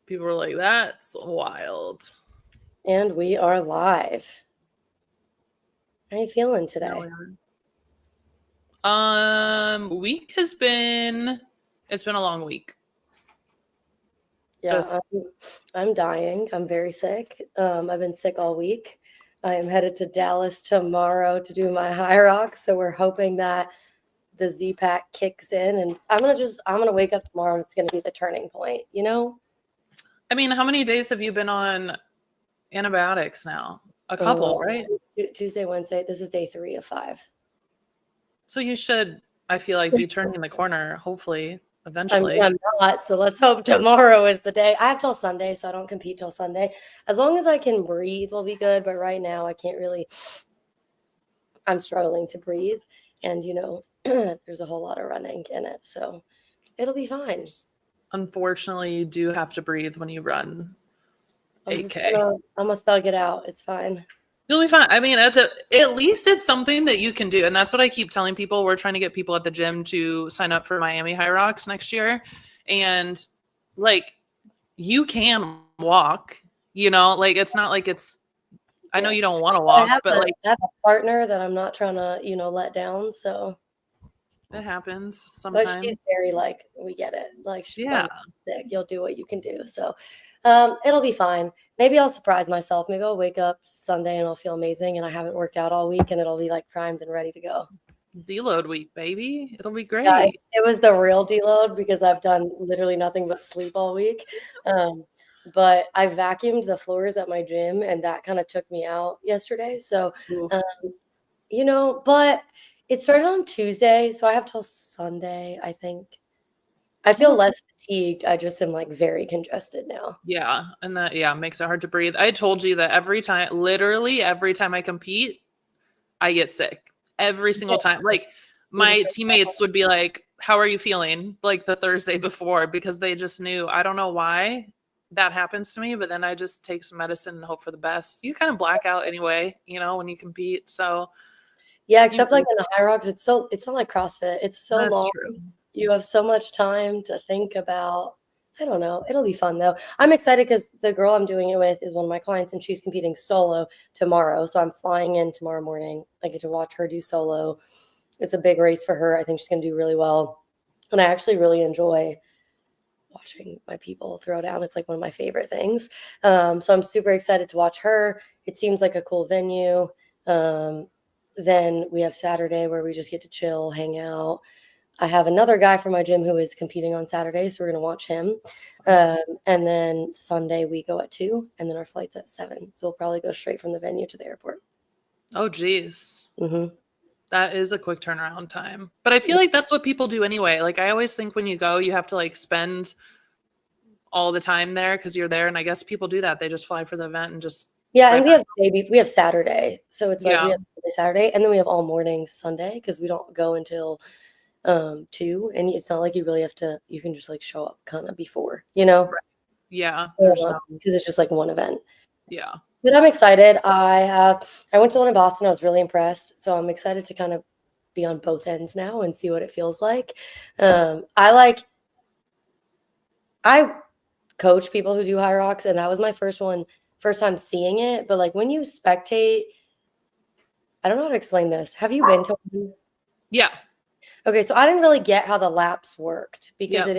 People were like, that's wild. And we are live. How are you feeling No, today? we aren't. Week it's been a long week. Yeah, Just I'm dying. I'm very sick. I've been sick all week. I am headed to Dallas tomorrow to do my high rock, so we're hoping that the Z pack kicks in, and I'm gonna wake up tomorrow and it's gonna be the turning point. I mean, how many days have you been on antibiotics now? A couple, right? Tuesday, Wednesday. This is day 3 of 5. So you should, I feel like, be turning the corner, hopefully, I'm, eventually. I'm not, so let's hope tomorrow is the day. I have till Sunday, so I don't compete till Sunday. As long as I can breathe, we'll be good. But right now, I can't really. I'm struggling to breathe, and there's a whole lot of running in it, so it'll be fine. Unfortunately, you do have to breathe when you run I'm just 8K. gonna thug it out. It's fine. You'll be fine. I mean, at least it's something that you can do, and that's what I keep telling people. We're trying to get people at the gym to sign up for Miami High Rocks next year, and like you can walk. Like it's not like it's. I know you Yes, don't want to I walk, have but a, like I have a partner that I'm not trying to let down. So, it happens but she's sometimes. very like, we get it. Like, Yeah. I'm sick. You'll do what you can do. So, it'll be fine. Maybe I'll surprise myself. Maybe I'll wake up Sunday and I'll feel amazing, and I haven't worked out all week, and it'll be like primed and ready to go. Deload week, baby. It'll be Yeah, great. it was the real deload because I've done literally nothing but sleep all week. Um, but I vacuumed the floors at my gym, and that kind of took me out yesterday. So, Oof. um, but it started on Tuesday, so I have till Sunday, I think. I feel Oh, less fatigued. I just am like very congested now. yeah, and that makes it hard to breathe. I told you that literally every time I compete, I get sick. Every single Yeah, time. Like you just my teammates would be like, "How are you feeling?" like the Thursday before because they just knew. I don't know why that happens to me, but then I just take some medicine and hope for the best. You kind of black out anyway, when you compete. So, yeah, you except like in the high rocks, it's not like CrossFit. It's so that's long. true. You have so much time to think about. I don't know. It'll be fun though. I'm excited because the girl I'm doing it with is one of my clients, and she's competing solo tomorrow. So I'm flying in tomorrow morning. I get to watch her do solo. It's a big race for her. I think she's going to do really well. And I actually really enjoy watching my people throw down. It's like one of my favorite things. So I'm super excited to watch her. It seems like a cool venue. Um, then we have Saturday where we just get to chill, hang out. I have another guy from my gym who is competing on Saturday, so we're going to watch him. And then Sunday we go at 2, and then our flight's at 7. So we'll probably go straight from the venue to the airport. Oh, geez. Mm-hmm. That is a quick turnaround time. But I feel like that's what people do anyway. Like I always think when you go, you have to like spend all the time there because you're there. And I guess people do that. They just fly for the event and just Yeah, and right back. we have Saturday, so it's like we Yeah. have Saturday, and then we have all morning Sunday because we don't go until 2, and it's not like you really have to. You can just like show up kind of before, Right. Yeah. There's no. because it's just like one event. Yeah. But I'm excited. I went to one in Boston. I was really impressed. So I'm excited to kind of be on both ends now and see what it feels like. I coach people who do high rocks, and that was my first time seeing it. But like when you spectate, I don't know how to explain this. Have you been to one? Yeah. Okay, so I didn't really get how the laps worked because Yeah.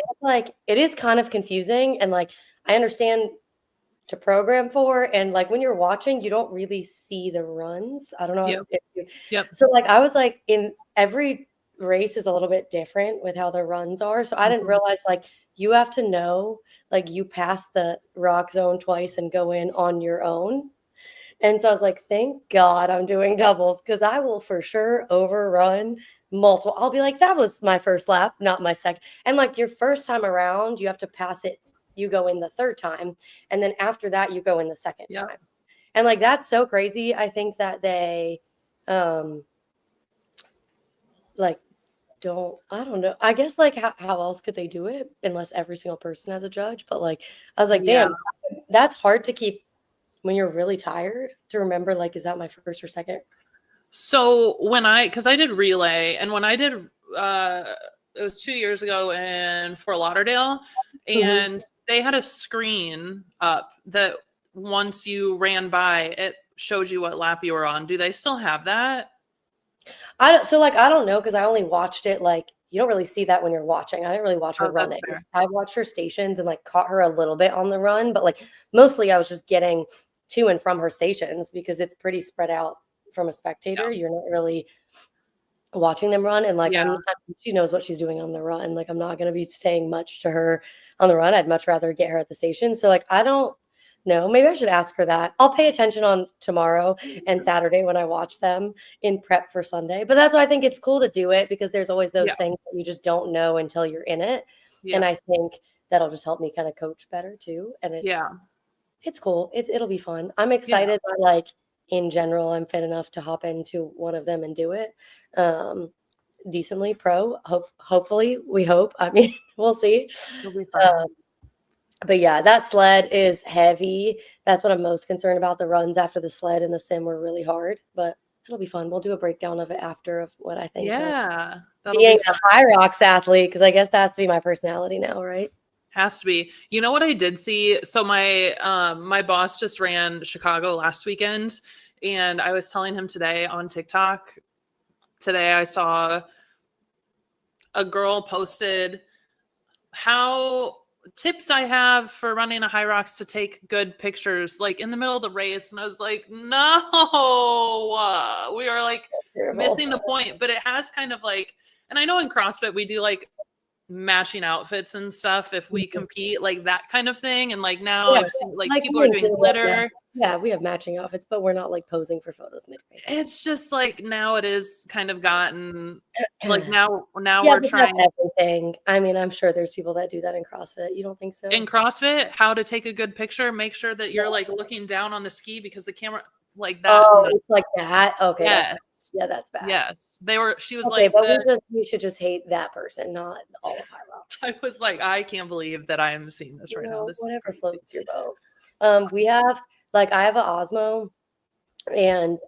it is kind of confusing, and like I understand to program for, and like when you're watching you don't really see the runs. I don't know how Yeah. to, Yep. so like I was like, in every race is a little bit different with how the runs are, so I didn't Mhm. realize like you have to know, like you pass the rock zone twice and go in on your own. And so I was like, thank God I'm doing doubles because I will for sure overrun multiple. I'll be like, that was my first lap, not my second. And like your first time around, you have to pass it. You go in the third time. And then after that, you go in the second Yep. time. And like, that's so crazy. I think that they, like, I don't know. I guess like how else could they do it unless every single person has a judge? But like, I was like, Yeah. damn, that's hard to keep when you're really tired to remember, like, is that my first or second? So because I did relay, and when I did, uh, it was 2 years ago in Fort Lauderdale, and they had a screen up that once you ran by, it showed you what lap you were on. Do they still have that? I don't know because I only watched it like you don't really see that when you're watching. I didn't really watch her Oh, run that's it. fair. I watched her stations and like caught her a little bit on the run, but like mostly I was just getting to and from her stations because it's pretty spread out from a spectator. Yeah. You're not really watching them run, and like Yeah. she knows what she's doing on the run. Like I'm not going to be saying much to her on the run. I'd much rather get her at the station. So like I don't know. Maybe I should ask her that. I'll pay attention on tomorrow and Saturday when I watch them in prep for Sunday. But that's why I think it's cool to do it because there's always those Yeah. things that you just don't know until you're in it. And Yeah. I think that'll just help me kind of coach better too. And Yeah. it's cool. It'll be fun. I'm Yeah. excited that like in general I'm fit enough to hop into one of them and do it. Decently pro. Hopefully, we hope. I mean, we'll see. It'll be fun. But yeah, that sled is heavy. That's what I'm most concerned about. The runs after the sled and the sim were really hard, but it'll be fun. We'll do a breakdown of it after of what I think of Yeah. That'll being be fun. a high rocks athlete because I guess that has to be my personality now, right? Has to be. You know what I did see? So my boss just ran Chicago last weekend, and I was telling him today on TikTok. Today I saw a girl posted how tips I have for running a high rocks to take good pictures, like in the middle of the race. And I was like, no, we are like missing the point. But it has kind of like, and I know in CrossFit we do like matching outfits and stuff if we compete, like that kind of thing. And like now I've seen like people are doing glitter. Yeah, we have matching outfits, but we're not like posing for photos mid-race. It's just like now it is kind of gotten like now Yeah, we're but trying not everything. I mean, I'm sure there's people that do that in CrossFit. You don't think so? in CrossFit, how to take a good picture, make sure that you're like looking down on the ski because the camera like that. Oh, it's like that? Okay, that's bad. Yes. Yeah, that's bad. Yes. She was Okay, like but we should just hate that person, not all of High Rocks. I was like, I can't believe that I am seeing this right now. This is Whatever crazy. floats your boat. We have I have an Osmo and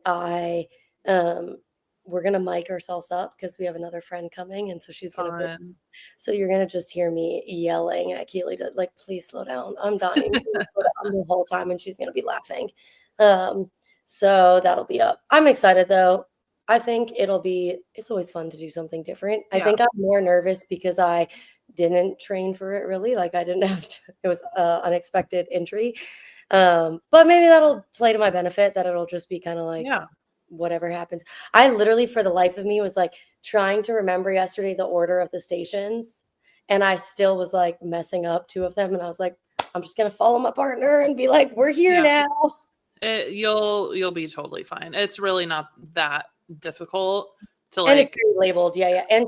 we're gonna mic ourselves up because we have another friend coming, and so she's gonna Fun. so you're gonna just hear me yelling at Keely to like, please slow down. I'm dying. Please slow down the whole time, and she's gonna be laughing. So that'll be up. I'm excited though. I think it's always fun to do something different. I think I'm more nervous because I didn't train for it really. Like I didn't have to, it was unexpected entry. But maybe that'll play to my benefit that it'll just be kind of like whatever happens. I literally for the life of me was like trying to remember yesterday the order of the stations, and I still was like messing up two of them, and I was like, I'm just gonna follow my partner and be like, we're here now. You'll be totally fine. It's really not that difficult to and like it's very labeled. Yeah. And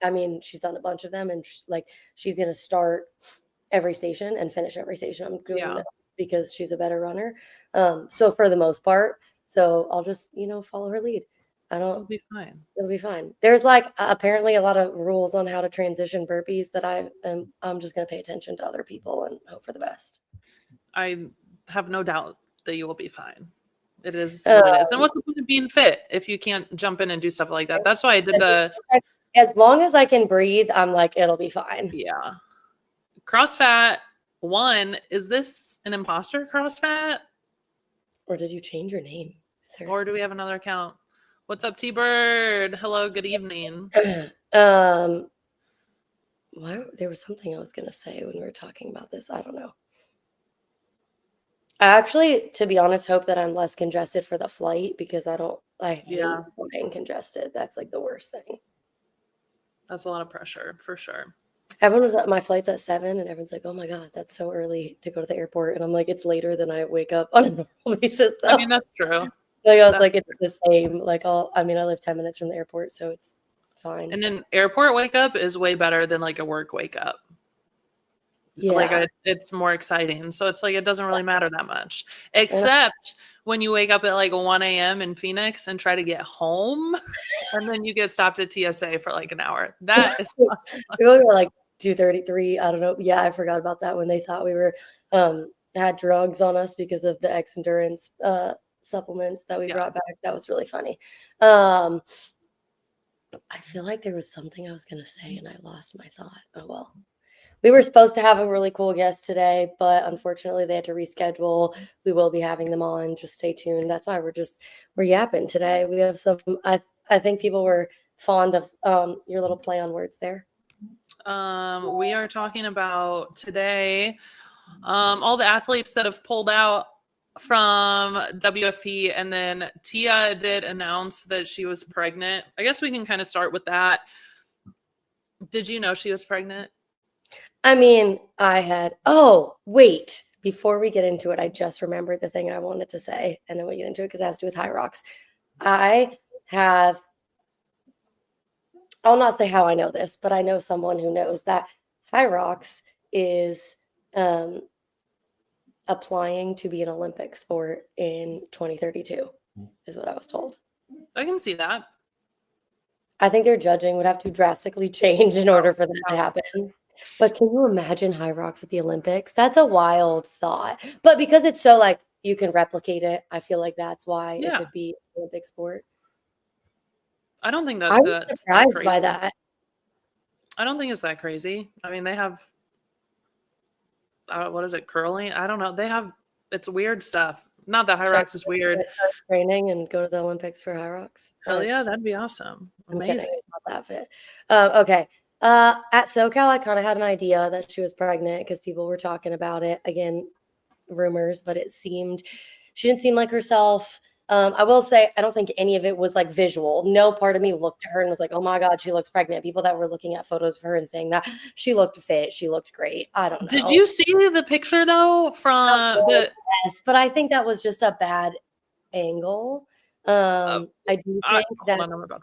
I mean, she's done a bunch of them, and she's gonna start every station and finish every station. I'm doing that because she's a better runner. So for the most part, so I'll just follow her lead. It'll be fine. It'll be fine. There's like apparently a lot of rules on how to transition burpees that I'm just gonna pay attention to other people and hope for the best. I have no doubt that you will be fine. It is what it is. And what's the point of being fit if you can't jump in and do stuff like that? That's why I did as long as I can breathe, I'm like, it'll be fine. Yeah. CrossFat 1, is this an imposter CrossFat? Or did you change your name? Or do we have another account? What's up, T-Bird? Hello, good evening. There was something I was gonna say when we were talking about this. I don't know. I actually, to be honest, hope that I'm less congested for the flight because I hate being congested. That's like the worst thing. That's a lot of pressure for sure. Everyone was at my flight's at 7 and everyone's like, oh my God, that's so early to go to the airport. And I'm like, it's later than I wake up on a normal basis. Though. I mean, that's true. Like I was like, it's the same. Like I live 10 minutes from the airport, so it's fine. And an airport wake up is way better than like a work wake up. Yeah. Like it's more exciting. So it's like it doesn't really matter that much. Except when you wake up at like 1 a.m. in Phoenix and try to get home and then you get stopped at TSA for like an hour. That is we were like 2:33. I don't know. Yeah, I forgot about that when they thought we were had drugs on us because of the X Endurance supplements that we brought back. That was really funny. I feel like there was something I was gonna say and I lost my thought. Oh well. We were supposed to have a really cool guest today, but unfortunately they had to reschedule. We will be having them on. Just stay tuned. That's why we're yapping today. We have some. I think people were fond of your little play on words there. We are talking about today all the athletes that have pulled out from WFP, and then Tia did announce that she was pregnant. I guess we can kind of start with that. Did you know she was pregnant? I mean, oh, wait. Before we get into it, I just remembered the thing I wanted to say, and then we get into it because it has to do with high rocks. I'll not say how I know this, but I know someone who knows that high rocks is applying to be an Olympic sport in 2032, is what I was told. I can see that. I think their judging would have to drastically change in order for that to happen. But can you imagine high rocks at the Olympics? That's a wild thought. But because it's so like you can replicate it, I feel like that's why it could be an Olympic sport. I don't think I'm that's surprised crazy. by that. I don't think it's that crazy. I mean, they have what is it, curling? I don't know. It's weird stuff. Not that high rocks is weird. Start training and go to the Olympics for high rocks. Hell yeah, that'd be awesome. Amazing. I'm kidding, not that fit. Okay. At SoCal, I kind of had an idea that she was pregnant because people were talking about it. Again, rumors, but she didn't seem like herself. I will say, I don't think any of it was like visual. No part of me looked at her and was like, oh my God, she looks pregnant. People that were looking at photos of her and saying that she looked fit, she looked great. I don't know. Did you see the picture though from Yes, but I think that was just a bad angle. I do think that.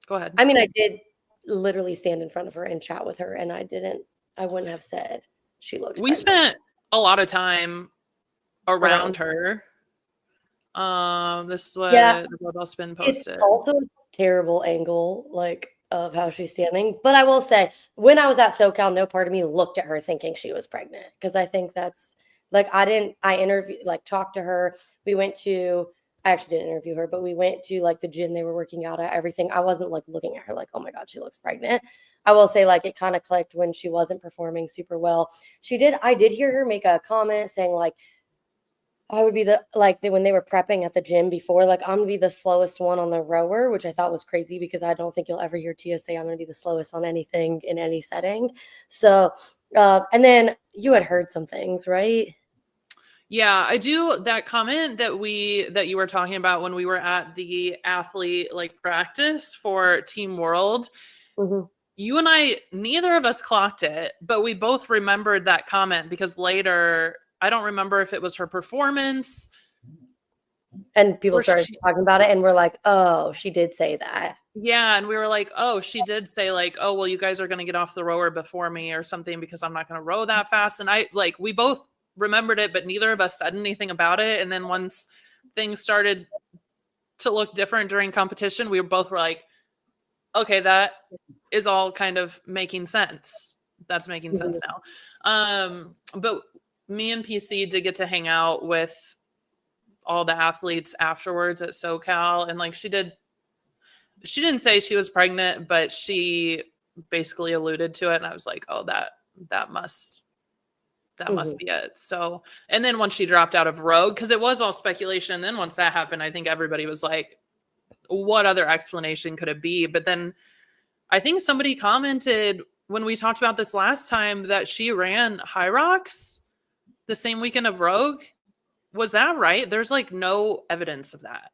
Go ahead. I mean, I did literally stand in front of her and chat with her, and I wouldn't have said she looked We spent a lot of time around her. This is what the Global Spin posted. It's also a terrible angle, like, of how she's standing. But I will say, when I was at SoCal, no part of me looked at her thinking she was pregnant. Because I think that's, like, I interviewed, like, talked to her. I actually didn't interview her, but we went to, like, the gym they were working out at, everything. I wasn't, like, looking at her like, oh my God, she looks pregnant. I will say, like, it kind of clicked when she wasn't performing super well. I did hear her make a comment saying, like, I would be when they were prepping at the gym before, like, I'm going to be the slowest one on the rower, which I thought was crazy because I don't think you'll ever hear Tia say I'm going to be the slowest on anything in any setting. So, and then you had heard some things, right? Yeah, I do. That comment that you were talking about when we were at the athlete like practice for Team World, you and I, neither of us clocked it, but we both remembered that comment because later, I don't remember if it was her performance. And people started talking about it and we're like, oh, she did say that. Yeah. And we were like, oh, she did say like, oh, well, you guys are going to get off the rower before me or something because I'm not going to row that fast. And we both remembered it, but neither of us said anything about it. And then once things started to look different during competition, we both were like, okay, that is all kind of making sense. That's making sense now. But me and PC did get to hang out with all the athletes afterwards at SoCal. And like, she didn't say she was pregnant, but she basically alluded to it. And I was like, oh, that must be it. So, and then once she dropped out of Rogue, because it was all speculation. And then once that happened, I think everybody was like, what other explanation could it be? But then I think somebody commented when we talked about this last time that she ran High Rocks the same weekend of Rogue. Was that right? There's like no evidence of that.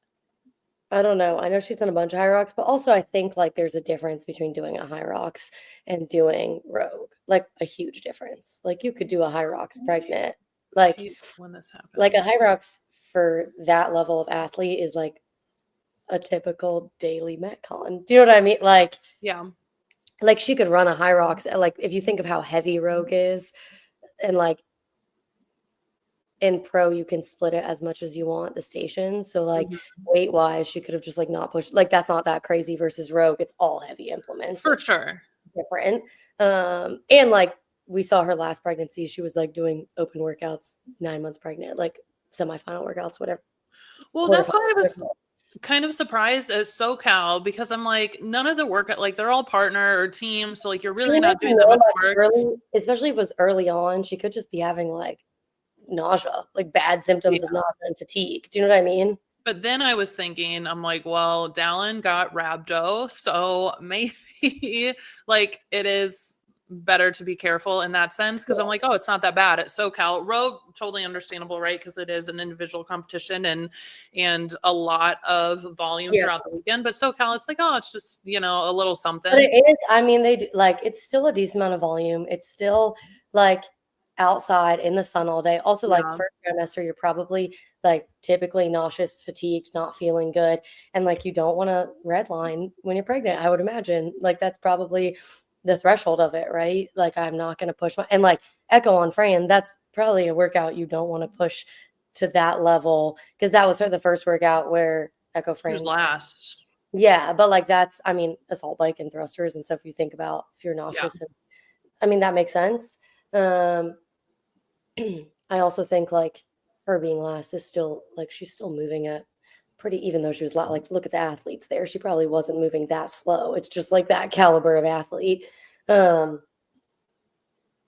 I don't know. I know she's done a bunch of High Rocks, but also I think like there's a difference between doing a High Rocks and doing Rogue. Like a huge difference. Like you could do a High Rocks pregnant. Like when this happens. Like a High Rocks for that level of athlete is like a typical daily Metcon. Do you know what I mean? Like, yeah. Like she could run a High Rocks. Like if you think of how heavy Rogue is, and like in pro, you can split it as much as you want the stations. So like weight wise, she could have just like not pushed. Like that's not that crazy versus Rogue. It's all heavy implements for sure. Different. And like we saw her last pregnancy, she was like doing open workouts 9 months pregnant, like semifinal workouts, whatever. Well, that's why kind of surprised at SoCal because I'm like, none of the work, like they're all partner or team. So like, you're really not doing that much work. Early, especially if it was early on, she could just be having like nausea, like bad symptoms of nausea and fatigue. Do you know what I mean? But then I was thinking, I'm like, well, Dallin got rhabdo, so maybe like it is better to be careful in that sense because I'm like, oh, it's not that bad at SoCal. Rogue, totally understandable, right? Because it is an individual competition and a lot of volume throughout the weekend. But SoCal, it's like, oh, it's just a little something. But it is. I mean, they do, like it's still a decent amount of volume. It's still like outside in the sun all day. Also, like first trimester, you're probably like typically nauseous, fatigued, not feeling good, and like you don't want to redline when you're pregnant. I would imagine like that's probably the threshold of it, right? Like I'm not going to push my and like Echo on Fran. That's probably a workout you don't want to push to that level because that was the first workout where Echo Fran was last. Yeah, but like that's, I mean, assault bike and thrusters and stuff you think about if you're nauseous. And, I mean, that makes sense. I also think like her being last is still like she's still moving at pretty, even though she was like, look at the athletes there. She probably wasn't moving that slow. It's just like that caliber of athlete. I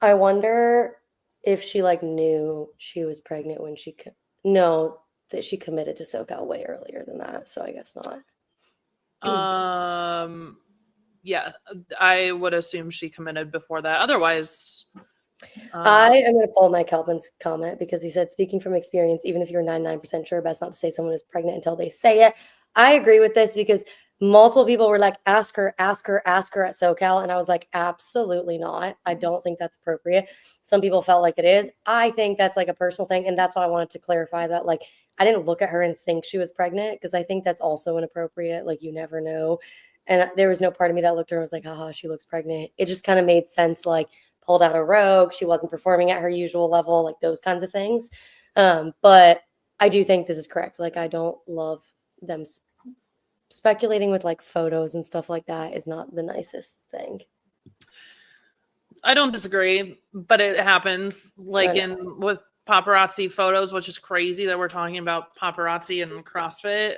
wonder if she like knew she was pregnant when she no, that she committed to SoCal way earlier than that. So I guess not. Yeah, I would assume she committed before that. Otherwise, I am going to pull Mike Halpin's comment because he said, speaking from experience, even if you're 99% sure, best not to say someone is pregnant until they say it. I agree with this because multiple people were like, ask her at SoCal. And I was like, absolutely not. I don't think that's appropriate. Some people felt like it is. I think that's like a personal thing. And that's why I wanted to clarify that. Like, I didn't look at her and think she was pregnant because I think that's also inappropriate. Like, you never know. And there was no part of me that looked at her and was like, haha, she looks pregnant. It just kind of made sense. Like, pulled out a rogue. She wasn't performing at her usual level, like those kinds of things. But I do think this is correct. Like, I don't love them speculating with like photos and stuff like that is not the nicest thing. I don't disagree, but it happens like with paparazzi photos, which is crazy that we're talking about paparazzi and CrossFit.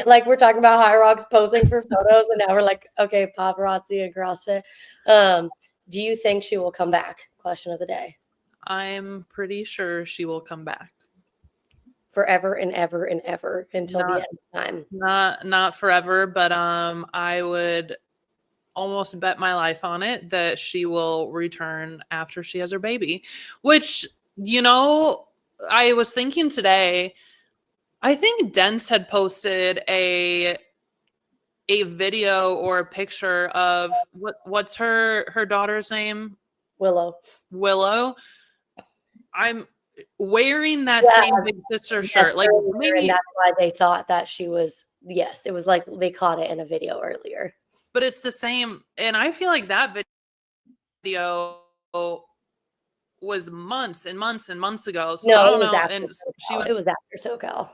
Like we're talking about High Rocks posing for photos, and now we're like, okay, paparazzi and CrossFit. Do you think she will come back? Question of the day. I'm pretty sure she will come back. Forever and ever and ever until the end of time. Not forever, but I would almost bet my life on it that she will return after she has her baby, which, I was thinking today, I think Dents had posted a video or a picture of what's her daughter's name? Willow. I'm wearing that same big sister shirt. Like maybe that's why they thought that she was, it was like they caught it in a video earlier. But it's the same. And I feel like that video was months and months and months ago. So I don't know. And it was after SoCal.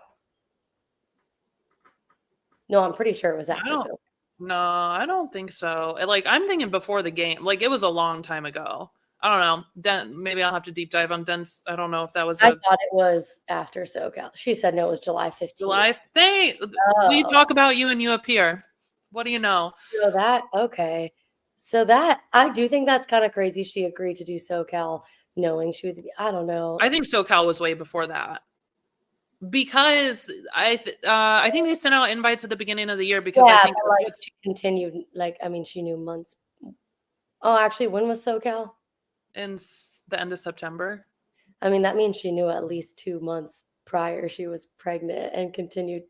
No, I'm pretty sure it was after SoCal. No, I don't think so. Like, I'm thinking before the game. Like, it was a long time ago. I don't know. Maybe I'll have to deep dive on Dents. I don't know if that was. I thought it was after SoCal. She said no, it was July 15th. July. We talk about you and you appear. What do you know? So that, okay. So that, I do think that's kind of crazy. She agreed to do SoCal knowing she would, I don't know. I think SoCal was way before that. Because I think they sent out invites at the beginning of the year because I think like she continued, like, I mean, she knew months. Oh, actually, when was SoCal? In the end of September. I mean, that means she knew at least 2 months prior she was pregnant and continued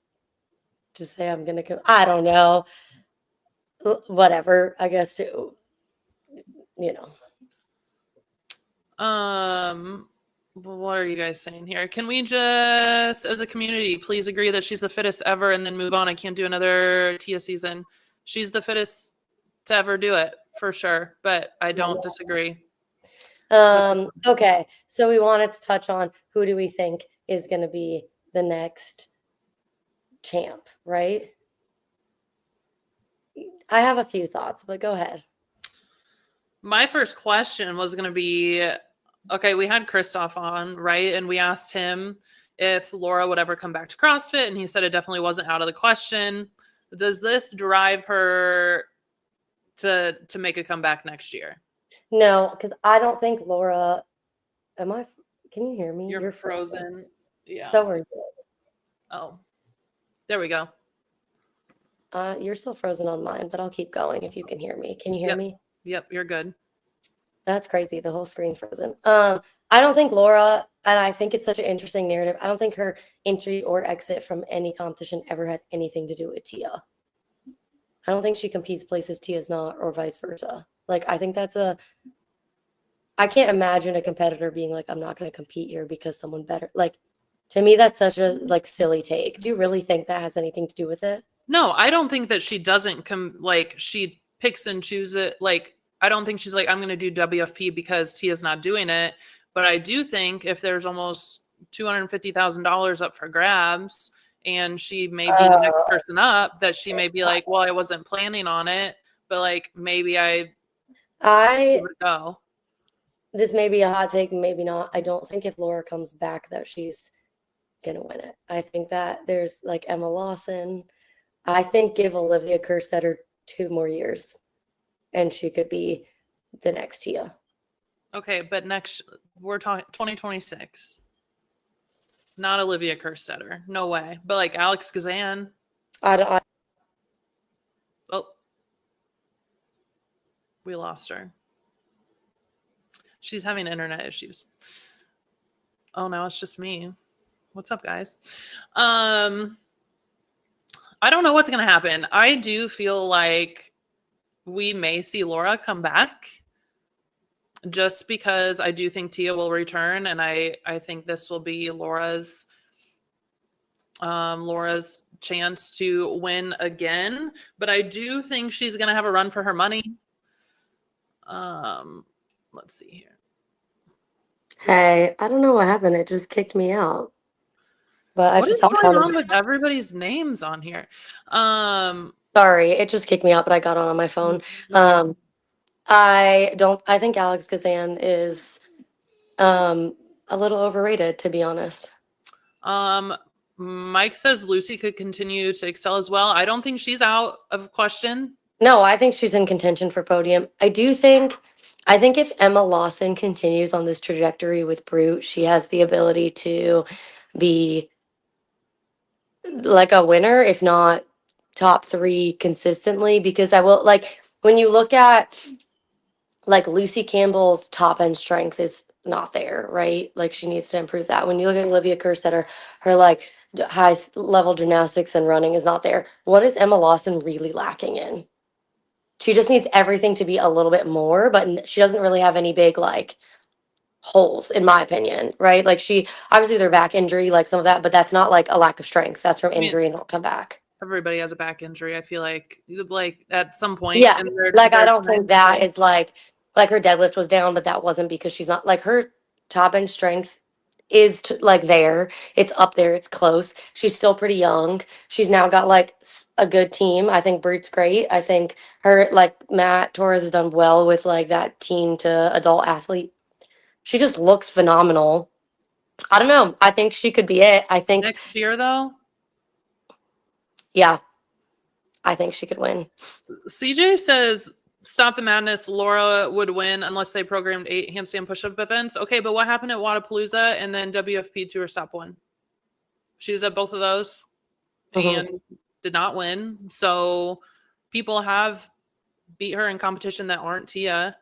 to say, I'm going to, I don't know. Whatever, I guess, too. What are you guys saying here? Can we just, as a community, please agree that she's the fittest ever and then move on? I can't do another Tia season. She's the fittest to ever do it, for sure. But I don't disagree. Okay, so we wanted to touch on who do we think is going to be the next champ, right? I have a few thoughts, but go ahead. My first question was going to be, okay, we had Christoph on, right? And we asked him if Laura would ever come back to CrossFit, and he said it definitely wasn't out of the question. Does this drive her to make a comeback next year? No, because I don't think Laura. Can you hear me? You're frozen. Yeah. So are you. Oh, there we go. You're still frozen on mine, but I'll keep going if you can hear me. Can you hear me? Yep, you're good. That's crazy. The whole screen's frozen. I don't think Laura, and I think it's such an interesting narrative. I don't think her entry or exit from any competition ever had anything to do with Tia. I don't think she competes places Tia's not, or vice versa. Like, I think I can't imagine a competitor being like, I'm not going to compete here because someone better. Like, to me, that's such a silly take. Do you really think that has anything to do with it? No, I don't think that she doesn't she picks and chooses it. Like, I don't think she's like, I'm going to do WFP because Tia's not doing it. But I do think if there's almost $250,000 up for grabs and she may be the next person up, that she may be like, well, I wasn't planning on it, but like, maybe I give it a go. This may be a hot take, maybe not. I don't think if Laura comes back that she's going to win it. I think that there's like Emma Lawson. I think give Olivia Kerstetter 2 more years and she could be the next Tia. Okay, but we're talking 2026. Not Olivia Kerstetter. No way. But like Alex Kazan. Oh, we lost her. She's having internet issues. Oh, now it's just me. What's up, guys? I don't know what's going to happen. I do feel like we may see Laura come back just because I do think Tia will return. And I think this will be Laura's chance to win again. But I do think she's going to have a run for her money. Let's see here. Hey, I don't know what happened. It just kicked me out. But what is going on with everybody's names on here? Sorry, it just kicked me out, but I got on my phone. I think Alex Kazan is a little overrated, to be honest. Mike says Lucy could continue to excel as well. I don't think she's out of question. No, I think she's in contention for podium. I think if Emma Lawson continues on this trajectory with Brute, she has the ability to be like a winner, if not top 3 consistently, because I will, like, when you look at like Lucy Campbell's top end strength is not there, right? Like, she needs to improve that. When you look at Olivia Kerstetter, her like high level gymnastics and running is not there. What is Emma Lawson really lacking in? She just needs everything to be a little bit more, but she doesn't really have any big like holes, in my opinion, right? Like, she obviously their back injury, like some of that, but that's not like a lack of strength. That's from injury and it'll come back. Everybody has a back injury. I feel like at some point. Yeah, like I don't think that is like her deadlift was down, but that wasn't because she's not like her top end strength is like there. It's up there. It's close. She's still pretty young. She's now got like a good team. I think Brute's great. I think her like Matt Torres has done well with like that teen to adult athlete. She just looks phenomenal. I don't know. I think she could be it. I think next year though. Yeah, I think she could win. CJ says, stop the madness. Laura would win unless they programmed 8 handstand push-up events. Okay, but what happened at Wadapalooza and then WFP Tour Stop 1? She was at both of those and did not win. So people have beat her in competition that aren't Tia.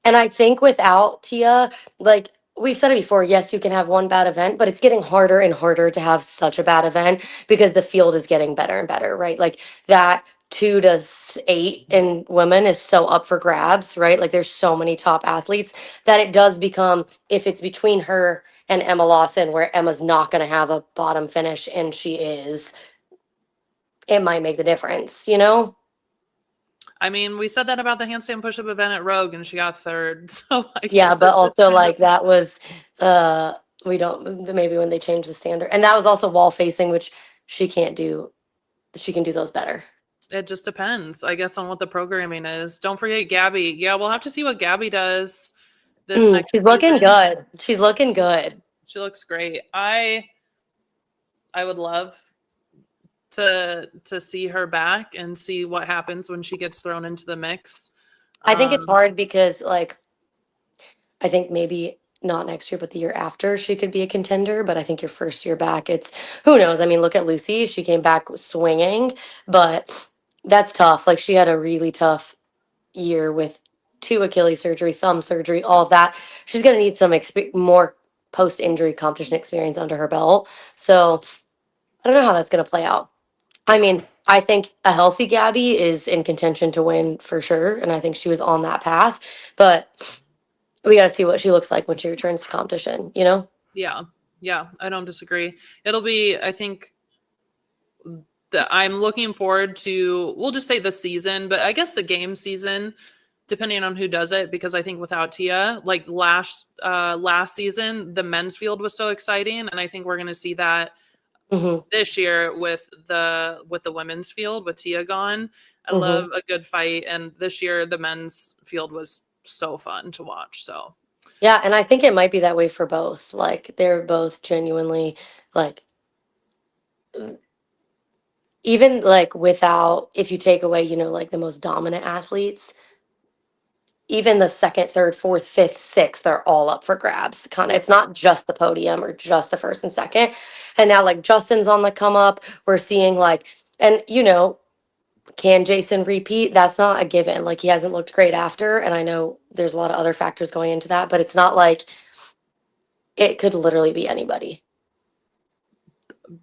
And I think without Tia, like we've said it before, yes, you can have one bad event, but it's getting harder and harder to have such a bad event because the field is getting better and better, right? Like that 2 to 8 in women is so up for grabs, right? Like there's so many top athletes that it does become, if it's between her and Emma Lawson, where Emma's not going to have a bottom finish and she is, it might make the difference, you know? I mean, we said that about the handstand push-up event at Rogue and she got 3rd. So yeah, but also like that was maybe when they changed the standard. And that was also wall facing, which she can't do. She can do those better. It just depends, I guess, on what the programming is. Don't forget Gabby. Yeah, we'll have to see what Gabby does this next season. Looking good. She's looking good. She looks great. I I would love to see her back and see what happens when she gets thrown into the mix. I think it's Um, hard because, like, I think maybe not next year, but the year after she could be a contender. But I think your first year back, it's who knows? I mean, look at Lucy. She came back swinging, but that's tough. Like, she had a really tough year with two Achilles surgery, thumb surgery, all of that. She's going to need some more post injury competition experience under her belt. So I don't know how that's going to play out. I mean, I think a healthy Gabby is in contention to win for sure. And I think she was on that path. But we got to see what she looks like when she returns to competition, you know? yeah, yeah, I don't disagree. It'll be, I think, that I'm looking forward to, we'll just say the season, but I guess the game season, depending on who does it, because I think without Tia, like last season, the men's field was so exciting, and I think we're going to see that Hmm. this year with the women's field with Tia gone. I Hmm. love a good fight, and this year the men's field was so fun to watch. So Yeah. And I think it might be that way for both. Like, they're both genuinely, like, even like without, if you take away, you know, like the most dominant athletes, even the second, third, fourth, fifth, sixth are all up for grabs. Kind of, it's not just the podium or just the first and second. And now, like, Justin's on the come up. We're seeing, like, and you know, can Jason repeat? That's not a given. Like, he hasn't looked great after, and I know there's a lot of other factors going into that, but it's not like it could literally be anybody.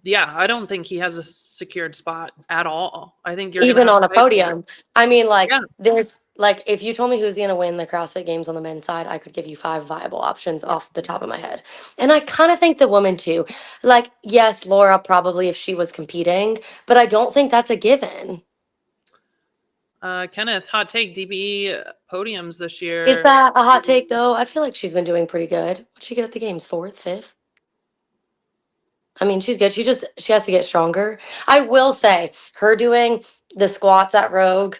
yeah, I don't think he has a secured spot at all. I think you're gonna Even have to on a fight for it. podium. I mean, like, Yeah, there's like, if you told me who's going to win the CrossFit Games on the men's side, I could give you 5 viable options off the top of my head. And I kind of think the woman too. Like, yes, Laura probably if she was competing, but I don't think that's a given. Kenneth, hot take, DBE podiums this Is year. that a hot take though? I feel like she's been doing pretty good. What'd she get at the games? Fourth, fifth? I mean, she's good. She has to get stronger. I will say, her doing the squats at Rogue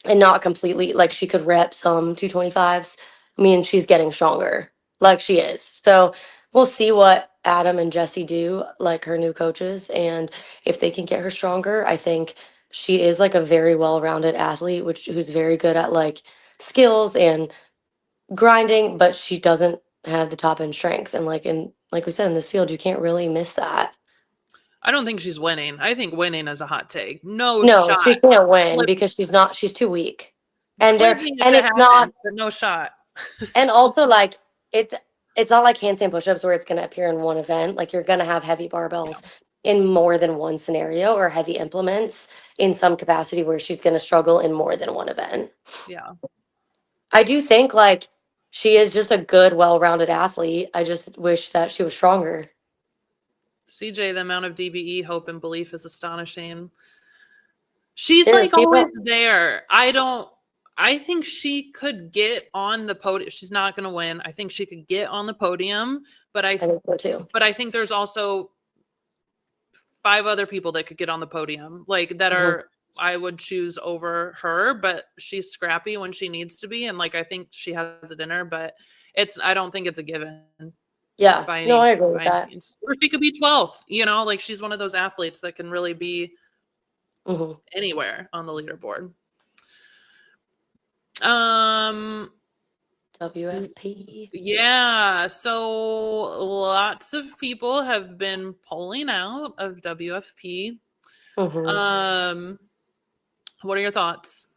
and not completely, like, she could rep some 225s. I mean, she's getting stronger, like she is. So we'll see what Adam and Jesse do, like her new coaches, and if they can get her stronger. I think she is like a very well-rounded athlete, which who's very good at like skills and grinding, but she doesn't have the top end strength. And like we said in this field, you can't really miss that. I don't think she's winning. I think winning is a hot take. No No, she shot. can't win Clip, because she's too weak. And clip there me if and it it's not. happens, but no shot. And also, like, it it's not like handstand push-ups where it's going to appear in one event. Like, you're going to have heavy Yeah, barbells in more than one scenario, or heavy implements in some capacity where she's going to struggle in more than one event. yeah. I do think, like, she is just a good, well-rounded athlete. I just wish that she was stronger. CJ, the amount of DBE hope and belief is astonishing. She's There's like always people. there. I think she could get on the podium. She's not going to win. I think she could get on the podium, but I think so too. I think there's also 5 other people that could get on the podium, like that Mhm. are I would choose over her, but she's scrappy when she needs to be, and like I think she has it in her, but I don't think it's a given Yeah, no, I agree with by any that. means. Or she could be 12th, like she's one of those athletes that can really be Hmm. anywhere on the leaderboard. Um WFP. yeah, so lots of people have been pulling out of WFP. Hmm. Um what are your thoughts?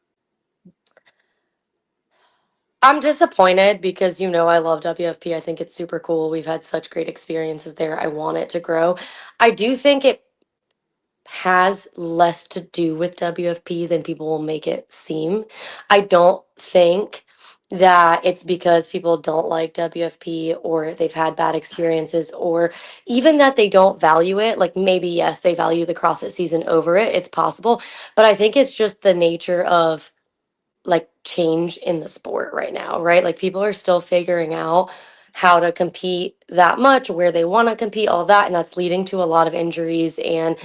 I'm disappointed because I love WFP. I think it's super cool. We've had such great experiences there. I want it to grow. I do think it has less to do with WFP than people will make it seem. I don't think that it's because people don't like WFP or they've had bad experiences or even that they don't value it. Like, maybe, yes, they value the CrossFit season over it. It's possible. But I think it's just the nature of like change in the sport right now, right? Like, people are still figuring out how to compete that much, where they want to compete, all that, and that's leading to a lot of injuries and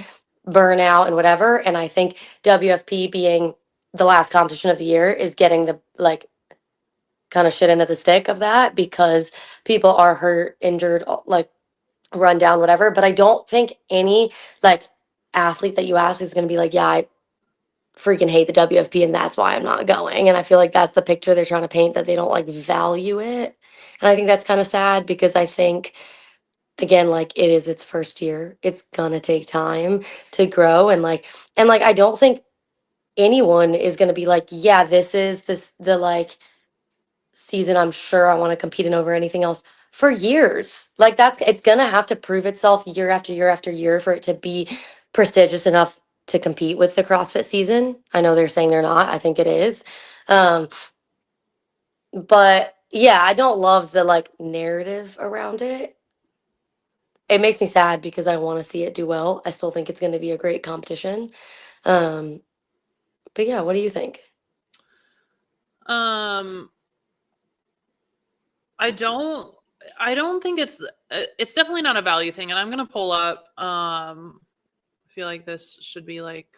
burnout and whatever. And I think WFP being the last competition of the year is getting the like kind of shit into the stick of that because people are hurt, injured, like run down, whatever. But I don't think any like athlete that you ask is going to be like, yeah, I freaking hate the WFP and that's why I'm not going. And I feel like that's the picture they're trying to paint, that they don't like value it. And I think that's kind of sad because I think, again, like it is its first year. It's gonna take time to grow, and like I don't think anyone is gonna be like, yeah, this is the like season I'm sure I want to compete in over anything else for years. Like that's, it's gonna have to prove itself year after year after year for it to be prestigious enough to compete with the CrossFit season. I know they're saying they're not. I think it is. Um, but yeah, I don't love the like narrative around it. It makes me sad because I want to see it do well. I still think it's going to be a great competition. Um, but yeah, what do you think? Um, I don't. I don't think it's definitely not a value thing, and I'm gonna pull up. I feel like this should be like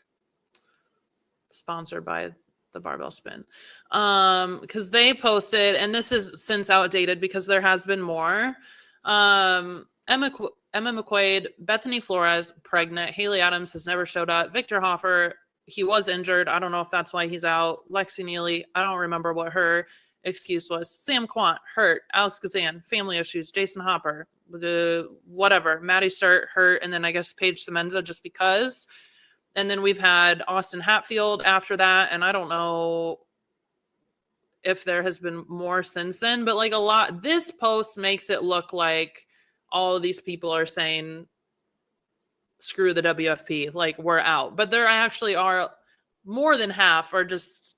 sponsored by the barbell spin, because they posted, and this is since outdated because there has been more. Emma McQuaid, Bethany Flores pregnant, Haley Adams has never showed up, Victor Hoffer, he was injured, I don't know if that's why he's out, Lexi Neely, I don't remember what her excuse was, Sam Quant hurt, Alex Kazan family issues, Jason Hopper, whatever, Maddie Sturt hurt, and then I guess Paige Semenza just because. And then we've had Austin Hatfield after that. And I don't know if there has been more since then, but like a lot, this post makes it look like all of these people are saying, screw the WFP, like we're out. But there actually are more than half are just,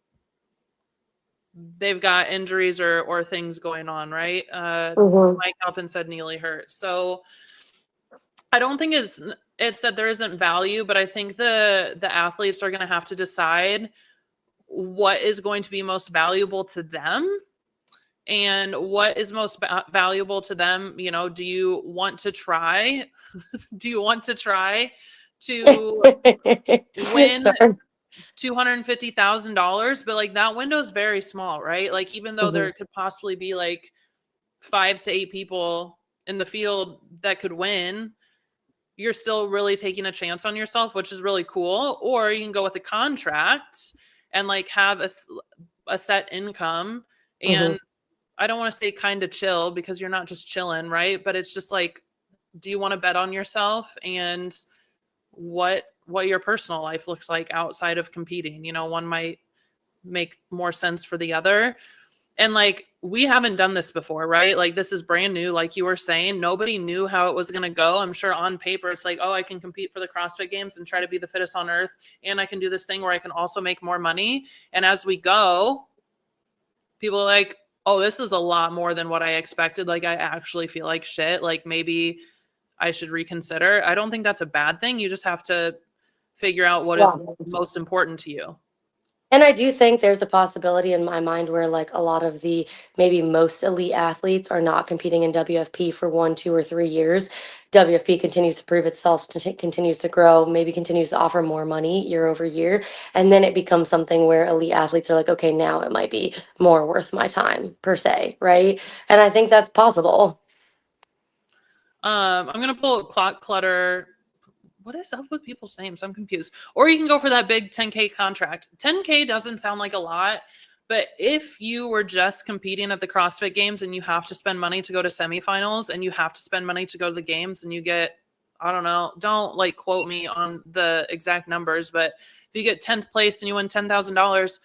they've got injuries or things going on, right? Mm-hmm. Mike Halpin said Neely hurt. So I don't think it's that there isn't value, but I think the athletes are going to have to decide what is going to be most valuable to them and what is most valuable to them. You know, do you want to try do you want to try to win Sorry. $250,000, but like that window is very small, right? Like even though Mm-hmm. there could possibly be like 5 to 8 people in the field that could win, you're still really taking a chance on yourself, which is really cool. Or you can go with a contract and like have a set income. Mm-hmm. And I don't want to say kind of chill because you're not just chilling, right? But it's just like, do you want to bet on yourself and what your personal life looks like outside of competing? You know, one might make more sense for the other. And like, we haven't done this before, right? Like, this is brand new. Like you were saying, nobody knew how it was going to go. I'm sure on paper, it's like, oh, I can compete for the CrossFit Games and try to be the fittest on earth. And I can do this thing where I can also make more money. And as we go, people are like, oh, this is a lot more than what I expected. Like, I actually feel like shit. Like, maybe I should reconsider. I don't think that's a bad thing. You just have to figure out what is Yeah. most important to you. And I do think there's a possibility in my mind where like a lot of the maybe most elite athletes are not competing in WFP for 1, 2, or 3 years. WFP continues to prove itself, continues to grow, maybe continues to offer more money year over year. And then it becomes something where elite athletes are like, okay, now it might be more worth my time per se, right? And I think that's possible. I'm gonna pull Clock Clutter. What is up with people's names? I'm confused. Or you can go for that big 10K contract. 10K doesn't sound like a lot, but if you were just competing at the CrossFit Games and you have to spend money to go to semifinals and you have to spend money to go to the games and you get, I don't know, don't like quote me on the exact numbers, but if you get 10th place and you win $10,000,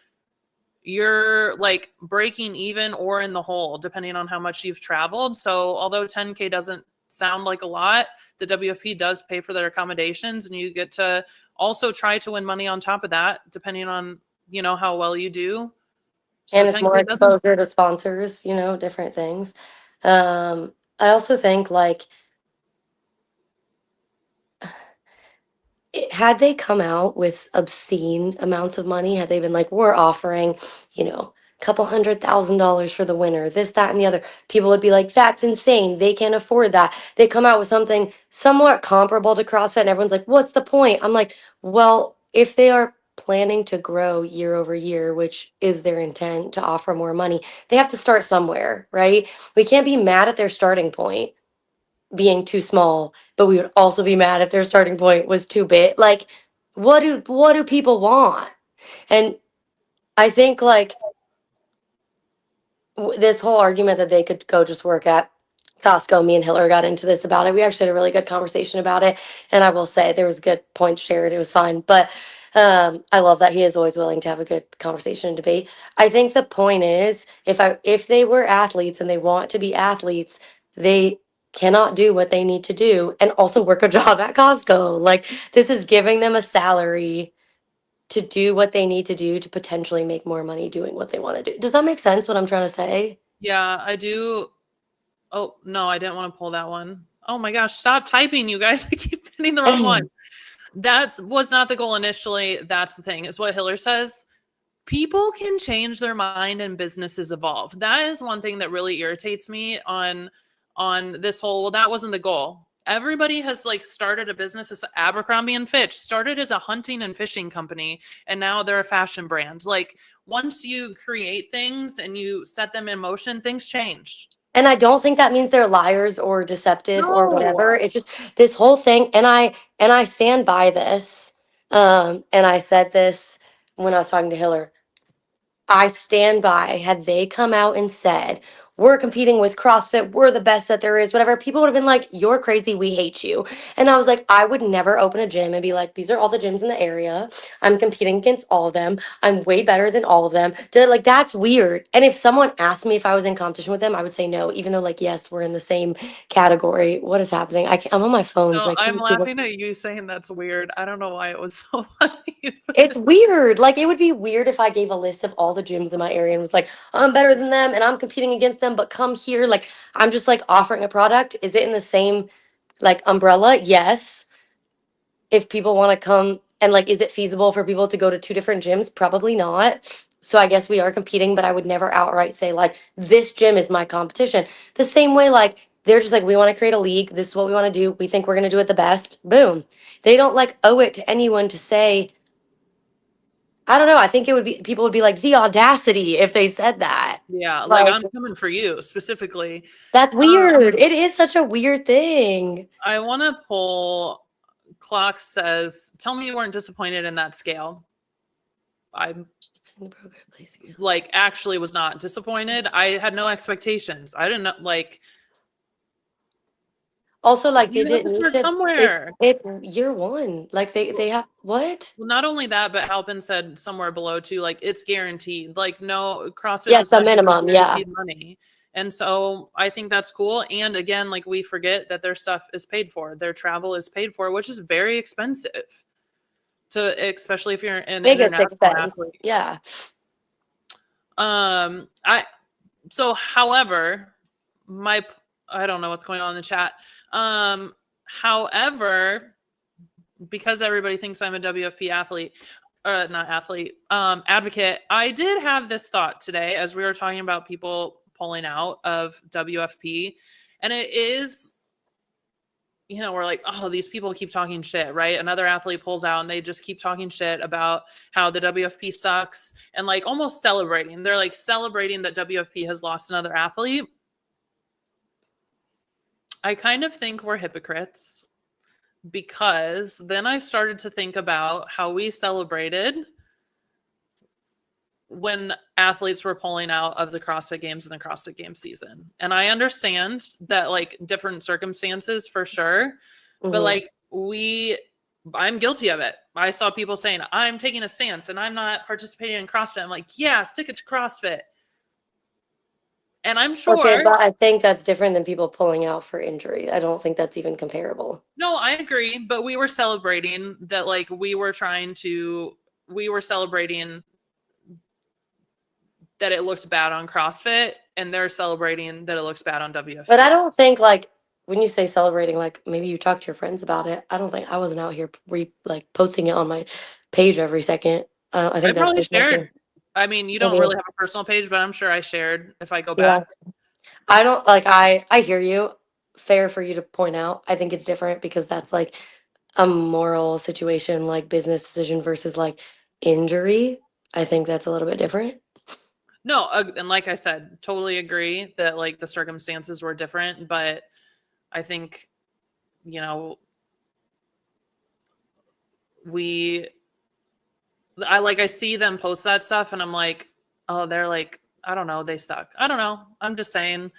you're like breaking even or in the hole, depending on how much you've traveled. So although 10K doesn't sound like a lot, the WFP does pay for their accommodations and you get to also try to win money on top of that, depending on, you know, how well you do. So And it's more 10K doesn't. exposure to sponsors, different things. I also think like had they come out with obscene amounts of money, had they been like, we're offering, a couple $100,000 for the winner, this, that, and the other, people would be like, that's insane. They can't afford that. They come out with something somewhat comparable to CrossFit, and everyone's like, what's the point? I'm like, well, if they are planning to grow year over year, which is their intent to offer more money, they have to start somewhere, right? We can't be mad at their starting point. being too small, but we would also be mad if their starting point was too big. Like, what do people want? And I think like this whole argument that they could go just work at Costco, me and Hiller got into this about it. We actually had a really good conversation about it. And I will say there was good points shared. It was fine. But I love that he is always willing to have a good conversation and debate. I think the point is if they were athletes and they want to be athletes, they cannot do what they need to do and also work a job at Costco. Like this is giving them a salary to do what they need to do to potentially make more money doing what they want to do. Does that make sense what I'm trying to say? Yeah, I do. Oh, no, I didn't want to pull that one. Oh my gosh, stop typing, you guys. I keep hitting the wrong one. That was not the goal initially. That's the thing, is what Hiller says. People can change their mind and businesses evolve. That is one thing that really irritates me on this whole, well, that wasn't the goal. Everybody has like started a business. As Abercrombie and Fitch started as a hunting and fishing company, and now they're a fashion brand. Like once you create things and you set them in motion, things change. And I don't think that means they're liars or deceptive or No. whatever. It's just this whole thing, and I stand by this. And I said this when I was talking to Hiller. I stand by, had they come out and said, we're competing with CrossFit, we're the best that there is, whatever, people would have been like, you're crazy, we hate you. And I was like, I would never open a gym and be like, these are all the gyms in the area. I'm competing against all of them. I'm way better than all of them. Like, that's weird. And if someone asked me if I was in competition with them, I would say no, even though, like, yes, we're in the same category. What is happening? I'm on my phone, so No, I I'm can't see what. laughing at you saying that's weird. I don't know why it was so funny. It's weird. Like, it would be weird if I gave a list of all the gyms in my area and was like, I'm better than them and I'm competing against them, but come here. Like, I'm just like offering a product. Is it in the same like umbrella? Yes. If people want to come and like, is it feasible for people to go to two different gyms? Probably not. So I guess we are competing, but I would never outright say, like, this gym is my competition. The same way, like, they're just like, we want to create a league. This is what we want to do. We think we're going to do it the best. Boom. They don't like owe it to anyone to say, I don't know. I think it would be people would be like the audacity if they said that. Yeah, like Like I'm coming for you specifically. that's Um, weird. It is such a weird thing. I want to pull. Clock says, "Tell me you weren't disappointed in that scale." I like actually was not disappointed. I had no expectations. I didn't know like Also, like they you have to didn't need start to. somewhere. It's year one. Like they have what? Well, not only that, but Halpin said somewhere below too, like it's guaranteed. Like no, CrossFit Yes, does the not give you minimum. Yeah, guaranteed money. And so I think that's cool. And again, like we forget that their stuff is paid for, their travel is paid for, which is very expensive to, especially if you're an biggest international expense. athlete. Yeah. I so however, my I don't know what's going on in the chat. However, because everybody thinks I'm a WFP athlete, not athlete, advocate, I did have this thought today as we were talking about people pulling out of WFP. And it is, you know, we're like, oh, these people keep talking shit, right? Another athlete pulls out and they just keep talking shit about how the WFP sucks and like almost celebrating. They're like celebrating that WFP has lost another athlete. I kind of think we're hypocrites because then I started to think about how we celebrated when athletes were pulling out of the CrossFit Games in the CrossFit Games season. And I understand that like different circumstances for sure, but like I'm guilty of it. I saw people saying, I'm taking a stance and I'm not participating in CrossFit. I'm like, yeah, stick it to CrossFit. And I'm sure. Okay, but I think that's different than people pulling out for injury. I don't think that's even comparable. No, I agree. But we were celebrating that, like, we were celebrating that it looks bad on CrossFit, and they're celebrating that it looks bad on WFP. But I don't think like when you say celebrating, like maybe you talk to your friends about it. I don't think I wasn't out here like posting it on my page every second. I think I that's probably just shared. I mean, you don't maybe. really have a personal page, but I'm sure I shared if I go Yeah. back. I don't like I hear you. Fair for you to point out. I think it's different because that's like a moral situation, like business decision versus like injury. I think that's a little bit different. No, and like I said, totally agree that like the circumstances were different, but I think, you know, I see them post that stuff and I'm like, oh, they're like, I don't know, they suck. I don't know. I'm just saying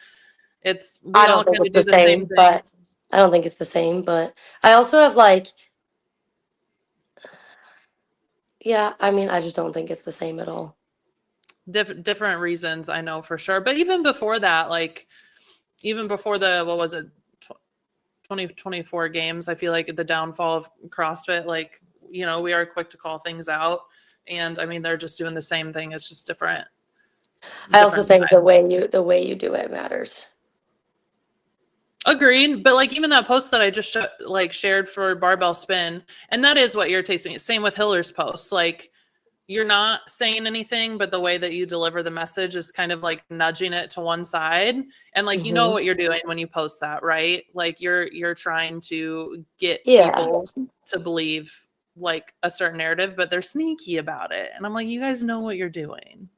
we I all don't think kind it's of the do the same same, thing. but I don't think it's the same. But I also have like, yeah, I mean, I just don't think it's the same at all. Different reasons, I know for sure. But even before that, like even before the what was it, 2024 games, I feel like the downfall of CrossFit, like, you know, we are quick to call things out. And I mean, they're just doing the same thing. It's just different. I also Different think time. the way you do it matters. Agreed, but like even that post that I just shared for barbell spin, and that is what irritates me. Same with Hiller's posts. Like you're not saying anything, but the way that you deliver the message is kind of like nudging it to one side. And like you know Hmm. what you're doing when you post that, right? Like you're trying to get Yeah. people to believe like a certain narrative, but they're sneaky about it. And I'm like, you guys know what you're doing.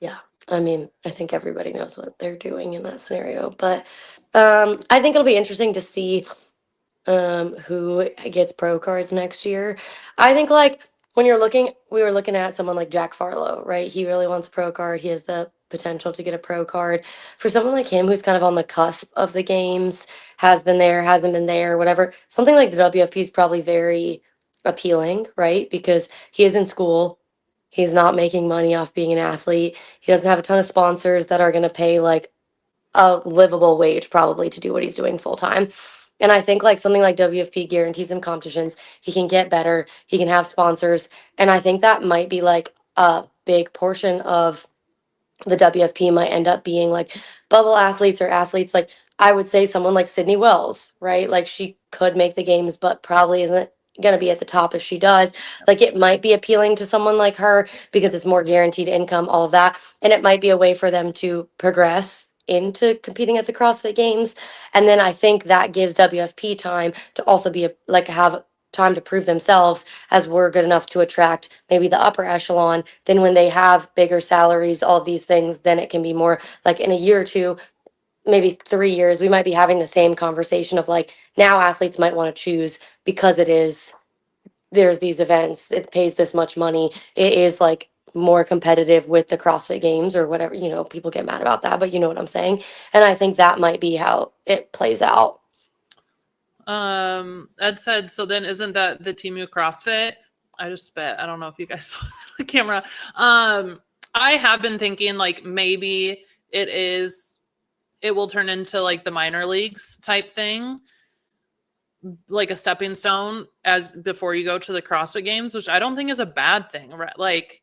Yeah. I mean, I think everybody knows what they're doing in that scenario. But I think it'll be interesting to see who gets pro cards next year. I think like when we were looking at someone like Jack Farlow, right? He really wants a pro card. He has the potential to get a pro card. For someone like him who's kind of on the cusp of the games, has been there, hasn't been there, whatever, something like the WFP is probably very appealing, right? Because he is in school. He's not making money off being an athlete. He doesn't have a ton of sponsors that are going to pay like a livable wage probably to do what he's doing full time. And I think like something like WFP guarantees him competitions. He can get better. He can have sponsors. And I think that might be like a big portion of the WFP might end up being like bubble athletes or athletes like I would say someone like Sydney Wells, right? Like she could make the games, but probably isn't going to be at the top if she does. Like it might be appealing to someone like her because it's more guaranteed income, all of that. And it might be a way for them to progress into competing at the CrossFit Games. And then I think that gives WFP time to also be like have time to prove themselves as we're good enough to attract maybe the upper echelon. Then when they have bigger salaries, all these things, then it can be more like in a year or two, maybe 3 years, we might be having the same conversation of like now athletes might want to choose because there's these events, it pays this much money, it is like more competitive with the CrossFit Games or whatever, people get mad about that, but you know what I'm saying. And I think that might be how it plays out. Ed said, so then isn't that the Timu CrossFit? I just spit. I don't know if you guys saw the camera. I have been thinking like maybe it will turn into like the minor leagues type thing, like a stepping stone as before you go to the CrossFit Games, which I don't think is a bad thing, right? Like,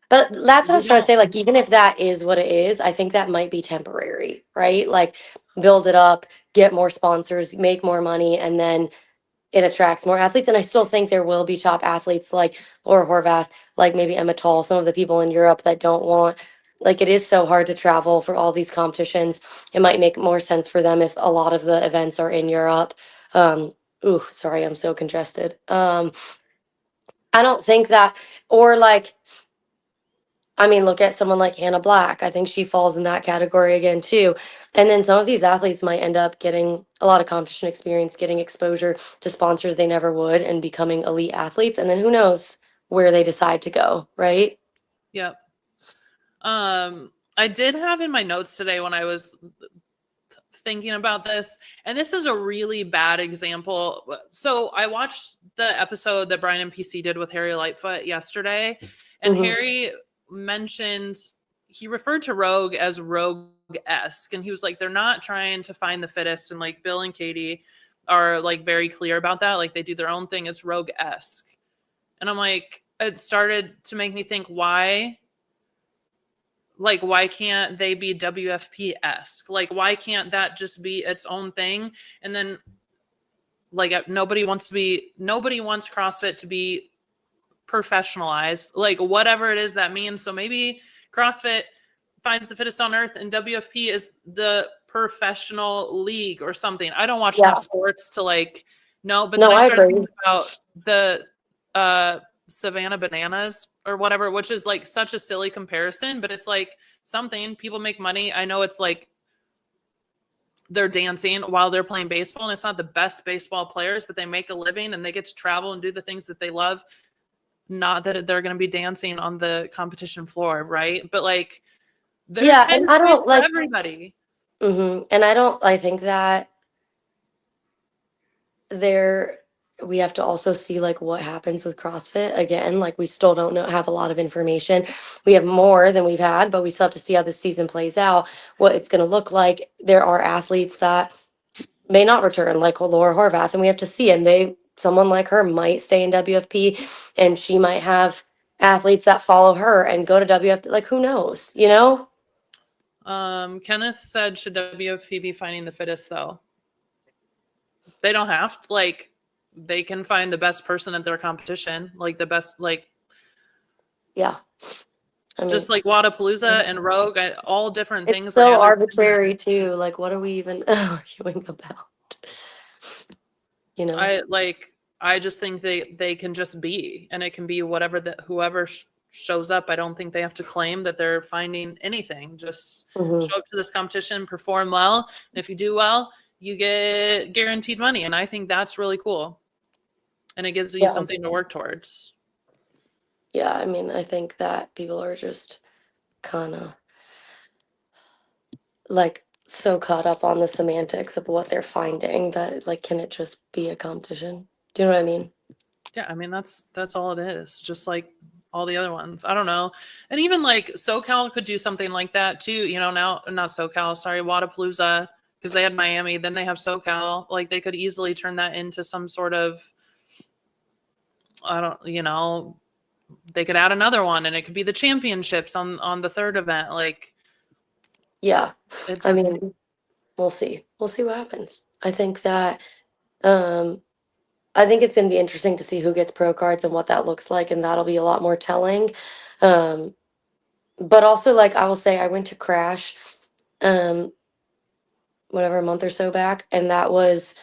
But that's what I we was trying to don't, say. Like, even if that is what it is, I think that might be temporary, right? Like, build it up, get more sponsors, make more money, and then it attracts more athletes. And I still think there will be top athletes like Laura Horvath, like maybe Emma Toll, some of the people in Europe that don't want, like, it is so hard to travel for all these competitions. It might make more sense for them if a lot of the events are in Europe. Um, Sorry, I'm so congested. I don't think that, or like, I mean, look at someone like Hannah Black. I think she falls in that category again, too. And then some of these athletes might end up getting a lot of competition experience, getting exposure to sponsors they never would, and becoming elite athletes. And then who knows where they decide to go, right? yep. I did have in my notes today when I was thinking about this, and this is a really bad example. So I watched the episode that Brian and PC did with Harry Lightfoot yesterday, and Hmm. Harry mentioned he referred to Rogue as Rogue-esque, and he was like, they're not trying to find the fittest, and like Bill and Katie are like very clear about that. Like they do their own thing. It's Rogue-esque. And I'm like, it started to make me think, why can't they be WFP-esque? Like, why can't that just be its own thing? And then like nobody wants CrossFit to be professionalized, like whatever it is that means. So maybe CrossFit finds the fittest on earth and WFP is the professional league or something. I don't watch enough Yeah. sports to like know, but then No, I I started agree. thinking about the Savannah Bananas or whatever, which is like such a silly comparison, but it's like something people make money. I know it's like they're dancing while they're playing baseball, and it's not the best baseball players, but they make a living and they get to travel and do the things that they love. Not that they're going to be dancing on the competition floor, right? But like, there's Yeah, and I space don't for like. everybody. And I think that there we have to also see like what happens with CrossFit again. Like we still don't have a lot of information. We have more than we've had, but we still have to see how the season plays out, what it's going to look like. There are athletes that may not return, like Laura Horvath, and we have to see. And someone like her might stay in WFP, and she might have athletes that follow her and go to WFP. Like who knows, you know? Kenneth said, should WFP be finding the fittest though? They don't have to, like, they can find the best person at their competition, like the best, like, Yeah. I mean, just like Wadapalooza and Rogue, all different it's things. I so understand. arbitrary too. Like, what are we even arguing about? You know? I just think they can just be, and it can be whatever that whoever shows up. I don't think they have to claim that they're finding anything. Just Mhm. show up to this competition, perform well, and if you do well, you get guaranteed money, and I think that's really cool, and it gives you Yeah. something to work towards. Yeah, I mean, I think that people are just kind of like so caught up on the semantics of what they're finding that like, can it just be a competition? Do you know what I mean? Yeah, I mean that's all it is. Just like all the other ones. I don't know. And even like SoCal could do something like that too. You know, now not SoCal, sorry, Wadapalooza, because they had Miami, then they have SoCal. Like they could easily turn that into some sort of, I don't, you know, they could add another one and it could be the championships on the third event. Like Yeah. it's I mean, we'll see. We'll see what happens. Um I think it's going to be interesting to see who gets pro cards and what that looks like, and that'll be a lot more telling. Um but also like I will say I went to Crash um whatever a month or so back, and that was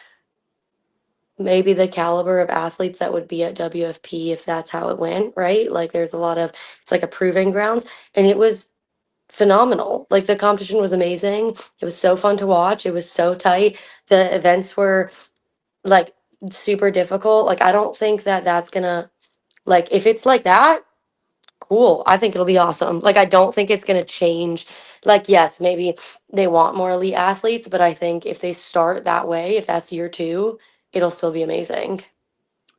maybe the caliber of athletes that would be at WFP if that's how it went, right? Like there's a lot of it's like a proving grounds, and it was phenomenal. Like the competition was amazing. It was so fun to watch. It was so tight. The events were like super difficult. Like I don't think that that's gonna like if it's like that, cool. I think it'll be awesome. Like I don't think it's gonna change. Like yes, maybe they want more elite athletes, but I think if they start that way, if that's year two, it'll still be amazing.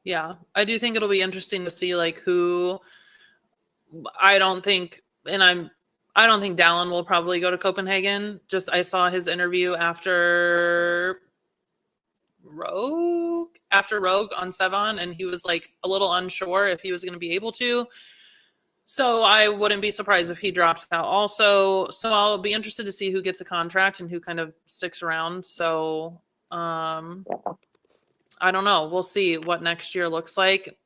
yeah. I do think it'll be interesting to see like who I don't think, and I don't think Dallin will probably go to Copenhagen. Just I saw his interview after Rogue on Sevon, and he was like a little unsure if he was going to be able to. So I wouldn't be surprised if he drops out also. So I'll be interested to see who gets a contract and who kind of sticks around. So I don't know. We'll see what next year looks like.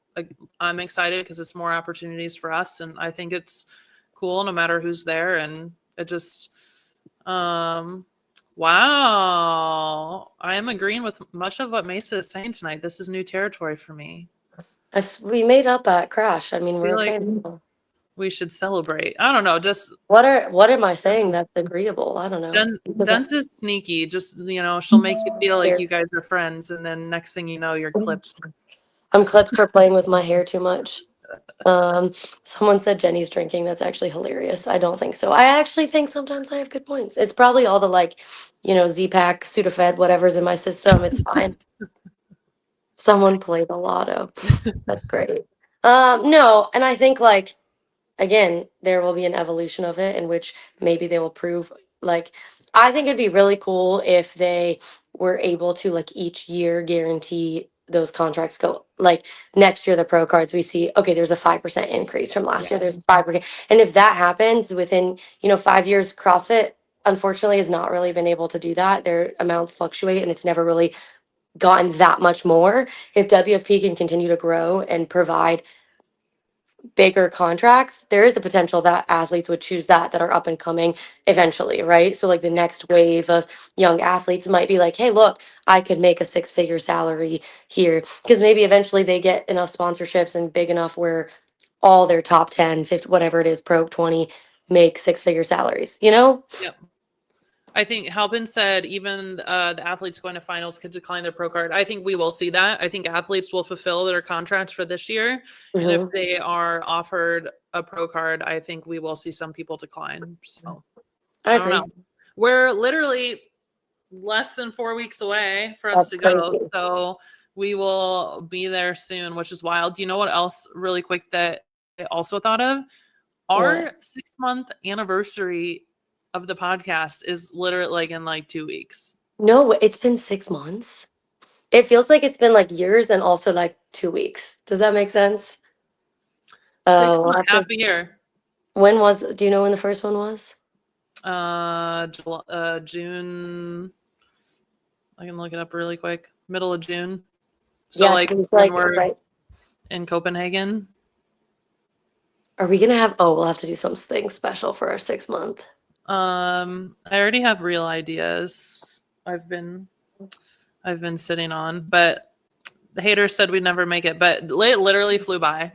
I'm excited because it's more opportunities for us, and I think it's cool no matter who's there. And it just, wow, I am agreeing with much of what Mesa is saying tonight. This is new territory for me. We made up at Crash. I mean, I we're feel okay like now. we should celebrate. I don't know. Just What am I saying that's agreeable? I don't know. Dens is sneaky. Just she'll make you feel like Here, you guys are friends, and then next thing you know, you're clipped. I'm clipped for playing with my hair too much. Someone said Jenny's drinking. That's actually hilarious. I don't think so. I actually think sometimes I have good points. It's probably all the like, Z-Pack, Sudafed, whatever's in my system. It's fine. Someone played the lotto. That's great. No, and I think like again, there will be an evolution of it in which maybe they will prove like I think it'd be really cool if they were able to like each year guarantee those contracts go like next year the pro cards we see okay there's a 5% increase from last year there's 5%, and if that happens within 5 years CrossFit unfortunately has not really been able to do that. Their amounts fluctuate and it's never really gotten that much more. If WFP can continue to grow and provide bigger contracts, there is a potential that athletes would choose that are up and coming eventually, right? So like the next wave of young athletes might be like, hey, look, I could make a six-figure salary here because maybe eventually they get enough sponsorships and big enough where all their top 10, 50, whatever it is, pro 20 make six-figure salaries, Yep. I think Halpin said even the athletes going to finals could decline their pro card. I think we will see that. I think athletes will fulfill their contracts for this year. And if they are offered a pro card, I think we will see some people decline. So I don't agree. know. We're literally less than 4 weeks away for us That's to go. crazy. So we will be there soon, which is wild. You know what else really quick that I also thought of? Our 6-month anniversary of the podcast is literally like in like 2 weeks. No, it's been 6 months. It feels like it's been like years and also like 2 weeks. Does that make sense? 6 Oh, months, half a year. do you know when the first one was? June. I can look it up really quick. Middle of June. So Yeah, like it's when like we're right. in Copenhagen. Are we gonna have? Oh, we'll have to do something special for our 6 month. I already have real ideas. I've been sitting on, but the haters said we'd never make it. But it literally flew by.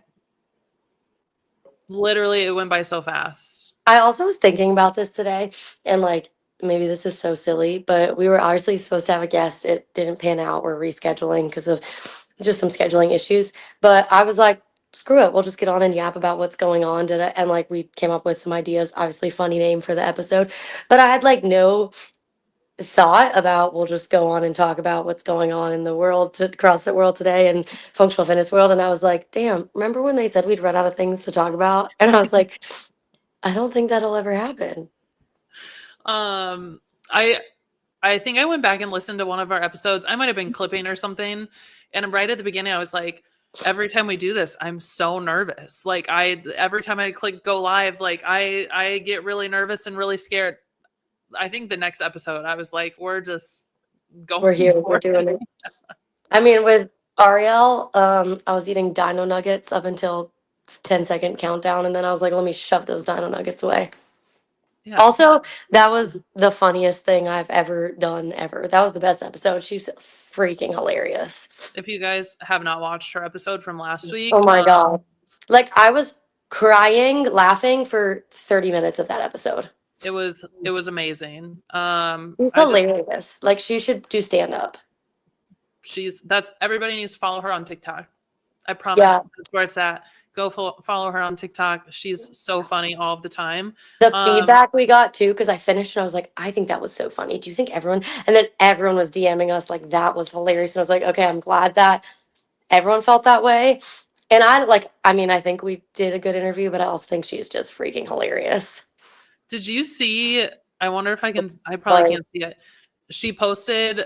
Literally, it went by so fast. I also was thinking about this today, and like maybe this is so silly, but we were obviously supposed to have a guest. It didn't pan out. We're rescheduling because of just some scheduling issues. But I was like, screw it. We'll just get on and yap about what's going on. And like we came up with some ideas. Obviously, funny name for the episode. But I had like no thought about we'll just go on and talk about what's going on in the world CrossFit world today and functional fitness world. And I was like, damn, remember when they said we'd run out of things to talk about? And I was like, I don't think that'll ever happen. I think I went back and listened to one of our episodes. I might have been clipping or something. And right at the beginning, I was like, every time we do this, I'm so nervous. Like every time I click go live, like I get really nervous and really scared. I think the next episode, I was like, we're just going. We're here, we're doing it. I mean, with Ariel, I was eating dino nuggets up until 10-second countdown. And then I was like, let me shove those dino nuggets away. Yeah. Also, that was the funniest thing I've ever done ever. That was the best episode. She's freaking hilarious. If you guys have not watched her episode from last week. Oh my God. Like I was crying, laughing for 30 minutes of that episode. It was amazing. She's hilarious. Like she should do stand up. Everybody needs to follow her on TikTok. I promise. Yeah. That's where it's at. Go follow her on TikTok. She's so funny all of the time. The feedback we got too, because I finished and I was like, I think that was so funny. Do you think everyone? And then everyone was DMing us like that was hilarious. And I was like, okay, I'm glad that everyone felt that way. And I think we did a good interview, but I also think she's just freaking hilarious. Did you see? I wonder if I probably can't see it. She posted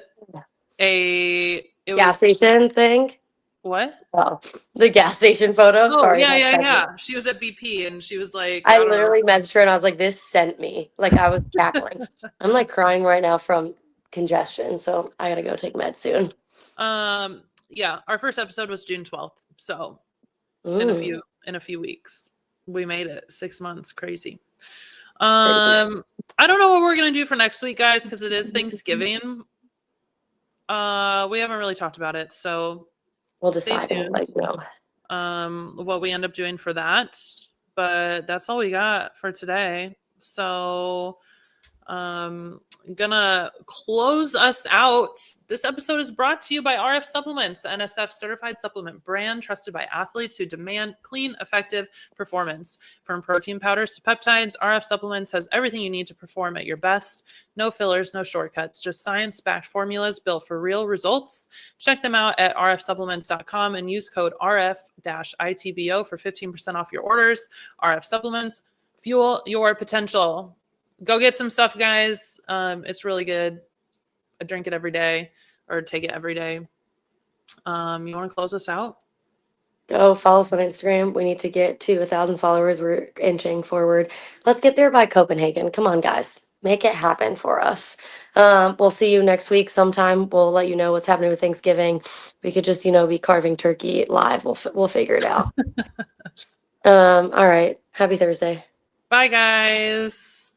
gas station thing. What? Oh, the gas station photo. Oh, sorry. Yeah. She was at BP and she was like, I literally messaged her and I was like, this sent me. Like I was cackling. I'm like crying right now from congestion. So I gotta go take meds soon. Yeah. Our first episode was June 12th. So in a few weeks, we made it 6 months. Crazy. I don't know what we're gonna do for next week, guys, because it is Thanksgiving. We haven't really talked about it, so we'll decide what we end up doing for that. But that's all we got for today. So gonna close us out. This episode is brought to you by RF Supplements, the NSF certified supplement brand trusted by athletes who demand clean, effective performance. From protein powders to peptides, RF Supplements has everything you need to perform at your best. No fillers, no shortcuts, just science-backed formulas built for real results. Check them out at rfsupplements.com and use code RF-ITBO for 15% off your orders. RF Supplements, fuel your potential. Go get some stuff, guys. It's really good. I drink it every day or take it every day. You want to close us out? Go follow us on Instagram. We need to get to 1,000 followers. We're inching forward. Let's get there by Copenhagen. Come on, guys. Make it happen for us. We'll see you next week sometime. We'll let you know what's happening with Thanksgiving. We could just, be carving turkey live. We'll figure it out. All right. Happy Thursday. Bye, guys.